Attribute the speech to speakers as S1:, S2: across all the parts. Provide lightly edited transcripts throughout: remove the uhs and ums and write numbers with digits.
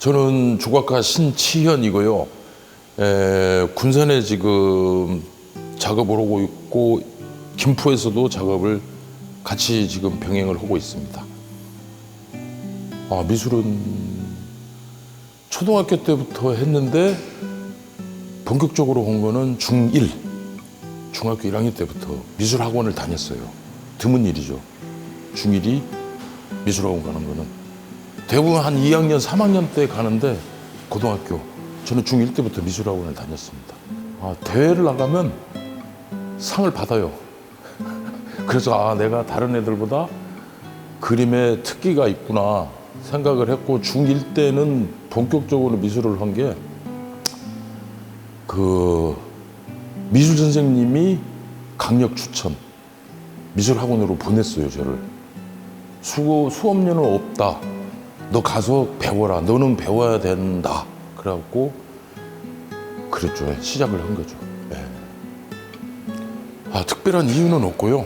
S1: 저는 조각가 신치현이고요. 군산에 지금 작업을 하고 있고 김포에서도 작업을 같이 지금 병행을 하고 있습니다. 미술은 초등학교 때부터 했는데 본격적으로 한 거는 중1, 중학교 1학년 때부터 미술학원을 다녔어요. 드문 일이죠. 중1이 미술학원 가는 거는. 대부분 한 2학년, 3학년 때 가는데 고등학교. 저는 중1 때부터 미술학원을 다녔습니다. 대회를 나가면 상을 받아요. 그래서 내가 다른 애들보다 그림에 특기가 있구나 생각을 했고 중1 때는 본격적으로 미술을 한 게 미술 선생님이 강력 추천 미술학원으로 보냈어요. 저를. 수업료는 없다. 너 가서 배워라. 너는 배워야 된다. 그래갖고 그랬죠. 시작을 한 거죠. 특별한 이유는 없고요.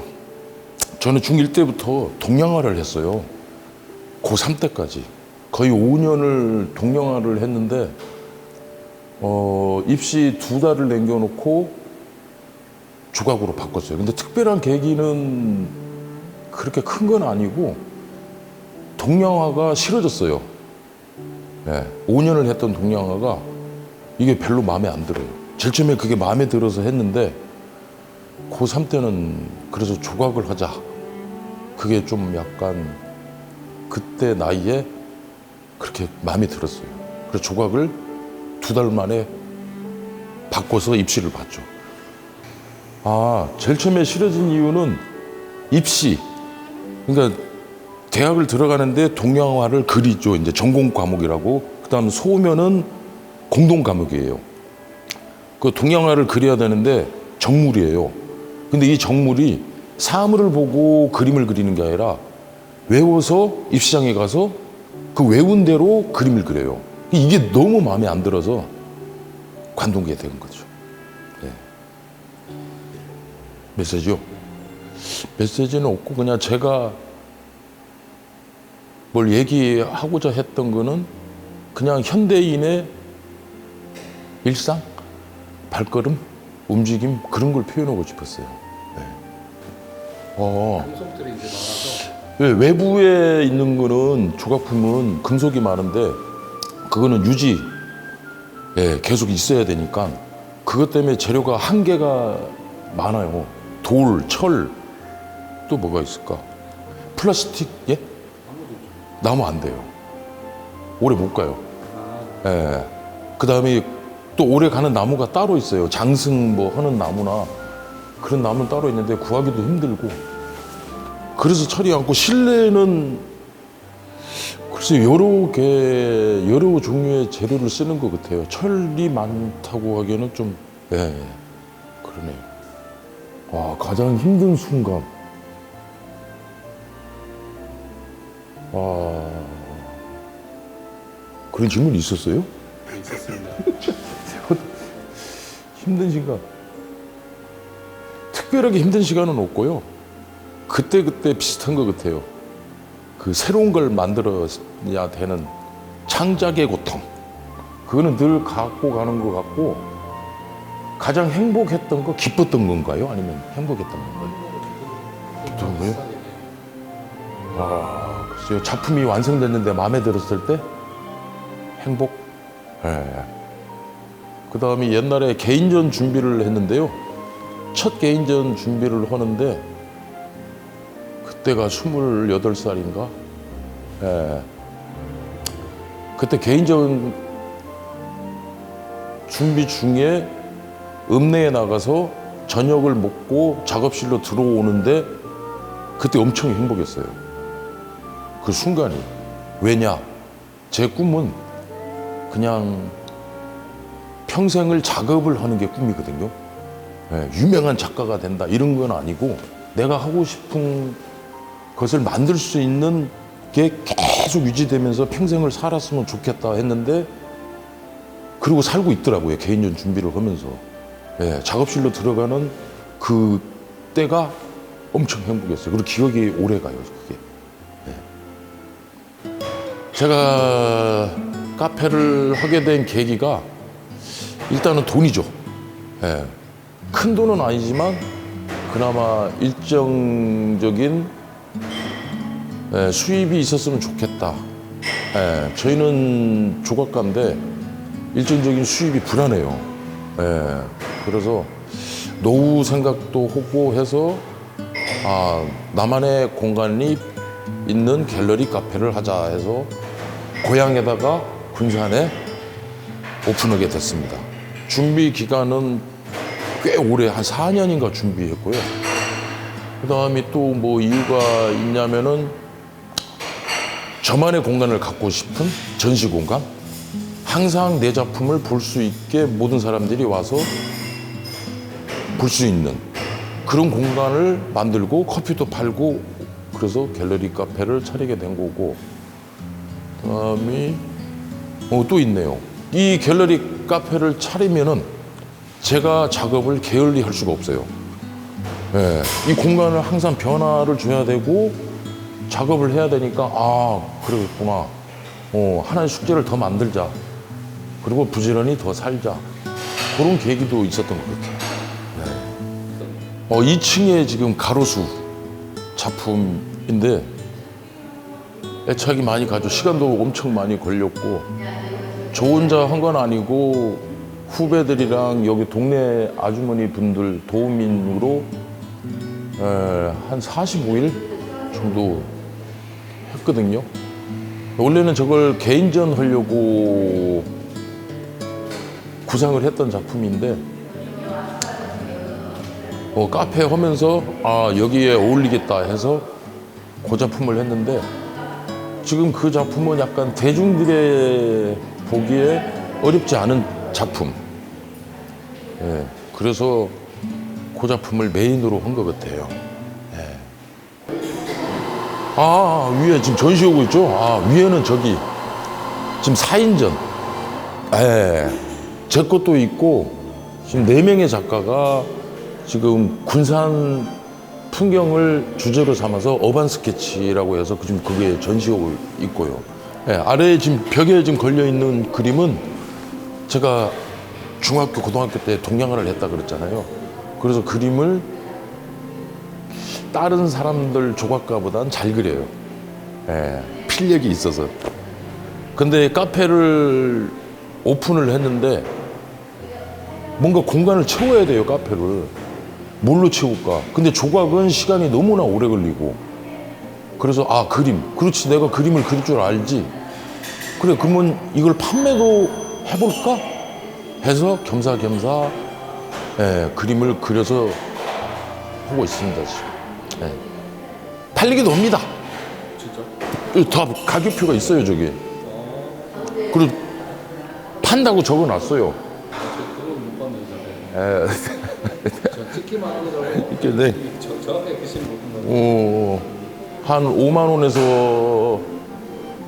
S1: 저는 중1 때부터 동양화를 했어요. 고3 때까지. 거의 5년을 동양화를 했는데 입시 2달을 남겨놓고 조각으로 바꿨어요. 근데 특별한 계기는 그렇게 큰 건 아니고 동양화가 싫어졌어요. 5년을 했던 동양화가 이게 별로 마음에 안 들어요. 제일 처음에 그게 마음에 들어서 했는데 고3 때는 그래서 조각을 하자. 그게 좀 약간 그때 나이에 그렇게 마음에 들었어요. 그래서 조각을 2달 만에 바꿔서 입시를 봤죠. 제일 처음에 싫어진 이유는 입시. 그러니까 대학을 들어가는데 동양화를 그리죠. 이제 전공 과목이라고. 그다음 소면은 공동 과목이에요. 그 동양화를 그려야 되는데 정물이에요. 근데 이 정물이 사물을 보고 그림을 그리는 게 아니라 외워서 입시장에 가서 그 외운 대로 그림을 그려요. 이게 너무 마음에 안 들어서 관두게 된 거죠. 메시지요? 메시지는 없고 그냥 제가 뭘 얘기하고자 했던 거는 그냥 현대인의 일상, 발걸음, 움직임 그런 걸 표현하고 싶었어요.
S2: 금속들이 이제 많아서
S1: 외부에 있는 거는 조각품은 금속이 많은데 그거는 유지 계속 있어야 되니까 그것 때문에 재료가 한계가 많아요. 돌, 철, 또 뭐가 있을까? 플라스틱, 나무 안 돼요. 오래 못 가요. 그 다음에 또 오래 가는 나무가 따로 있어요. 장승 뭐 하는 나무나 그런 나무는 따로 있는데 구하기도 힘들고. 그래서 철이 않고 실내는 글쎄 여러 종류의 재료를 쓰는 것 같아요. 철이 많다고 하기에는 좀 그러네요. 가장 힘든 순간. 그런 질문이 있었어요?
S2: 있었습니다.
S1: 힘든 시간. 특별하게 힘든 시간은 없고요. 그때그때 비슷한 것 같아요. 그 새로운 걸 만들어야 되는 창작의 고통. 그거는 늘 갖고 가는 것 같고 가장 행복했던 거, 기뻤던 건가요? 아니면 행복했던 건가요? 기뻤던 거요? 글쎄요. 작품이 완성됐는데 마음에 들었을 때 행복? 그 다음에 옛날에 개인전 준비를 했는데요. 첫 개인전 준비를 하는데 그때가 28살인가? 그때 개인전 준비 중에 읍내에 나가서 저녁을 먹고 작업실로 들어오는데 그때 엄청 행복했어요. 그 순간이. 왜냐? 제 꿈은 그냥 평생을 작업을 하는 게 꿈이거든요. 유명한 작가가 된다 이런 건 아니고 내가 하고 싶은 것을 만들 수 있는 게 계속 유지되면서 평생을 살았으면 좋겠다 했는데 그리고 살고 있더라고요. 개인전 준비를 하면서. 작업실로 들어가는 그 때가 엄청 행복했어요. 그리고 기억이 오래 가요. 그게. 제가 카페를 하게 된 계기가 일단은 돈이죠. 예. 큰 돈은 아니지만 그나마 일정적인 수입이 있었으면 좋겠다. 예. 저희는 조각가인데 일정적인 수입이 불안해요. 예. 그래서 노후 생각도 하고 해서 나만의 공간이 있는 갤러리 카페를 하자 해서 고향에다가 군산에 오픈하게 됐습니다. 준비 기간은 꽤 오래 한 4년인가 준비했고요. 그 다음에 또 뭐 이유가 있냐면은 저만의 공간을 갖고 싶은 전시 공간, 항상 내 작품을 볼 수 있게 모든 사람들이 와서 볼 수 있는 그런 공간을 만들고 커피도 팔고 그래서 갤러리 카페를 차리게 된 거고, 그다음에 또 있네요. 이 갤러리 카페를 차리면은 제가 작업을 게을리 할 수가 없어요. 예, 이 공간을 항상 변화를 줘야 되고 작업을 해야 되니까 그러겠구나. 하나의 숙제를 더 만들자. 그리고 부지런히 더 살자. 그런 계기도 있었던 것 같아요. 2층에 지금 가로수 작품인데 애착이 많이 가죠. 시간도 엄청 많이 걸렸고 저 혼자 한 건 아니고 후배들이랑 여기 동네 아주머니 분들 도우민으로 한 45일 정도 했거든요. 원래는 저걸 개인전 하려고 구상을 했던 작품인데 카페 하면서 여기에 어울리겠다 해서 그 작품을 했는데 지금 그 작품은 약간 대중들의 보기에 어렵지 않은 작품. 예, 그래서 그 작품을 메인으로 한 것 같아요. 예. 위에 지금 전시하고 있죠? 위에는 저기 지금 4인전. 예. 제 것도 있고 지금 4명의 작가가 지금 군산 풍경을 주제로 삼아서 어반 스케치라고 해서 지금 그게 전시하고 있고요. 예, 아래에 지금 벽에 지금 걸려 있는 그림은 제가 중학교, 고등학교 때 동양화를 했다 그랬잖아요. 그래서 그림을 다른 사람들 조각가보다는 잘 그려요. 예, 필력이 있어서. 근데 카페를 오픈을 했는데 뭔가 공간을 채워야 돼요, 카페를. 뭘로 채울까? 근데 조각은 시간이 너무나 오래 걸리고. 그래서 그림. 그렇지, 내가 그림을 그릴 줄 알지. 그래, 그러면 이걸 판매도 해볼까? 해서 겸사겸사 그림을 그려서 하고 있습니다, 지금. 예. 팔리기도 합니다.
S2: 진짜?
S1: 다 가격표가 있어요, 저기. 그리고 판다고 적어놨어요.
S2: 저 그건 못 봤는데. 저 찍기만 하더라고.
S1: 이렇게, 네.
S2: 정확하게 글씨를 못 본다.
S1: 한 5만 원에서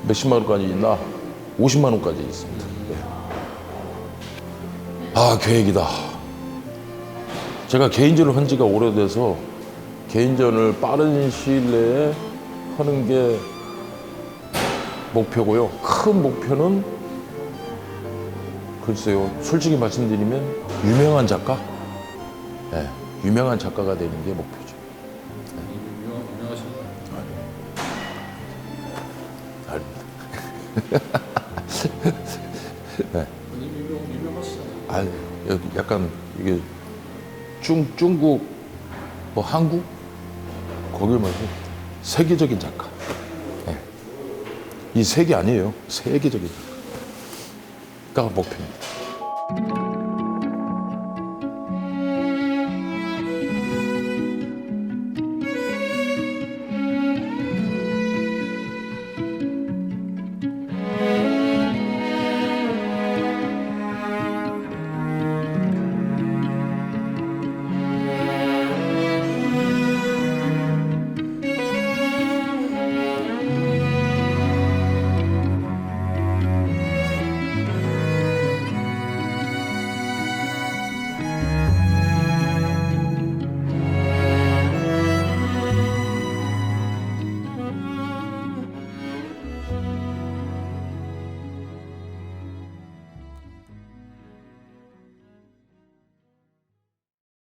S1: 몇십만 원까지 있나? 50만 원까지 있습니다. 계획이다. 제가 개인전을 한 지가 오래돼서 개인전을 빠른 시일 내에 하는 게 목표고요. 큰 목표는 글쎄요, 솔직히 말씀드리면 유명한 작가? 네, 유명한 작가가 되는 게 목표죠.
S2: 유명하신
S1: 아닙니다. 네.
S2: 유명하시잖아요.
S1: 여기 약간 이게 중국, 뭐 한국 거기 말고 세계적인 작가. 네. 이 세계 아니에요. 세계적인 작가가 목표입니다.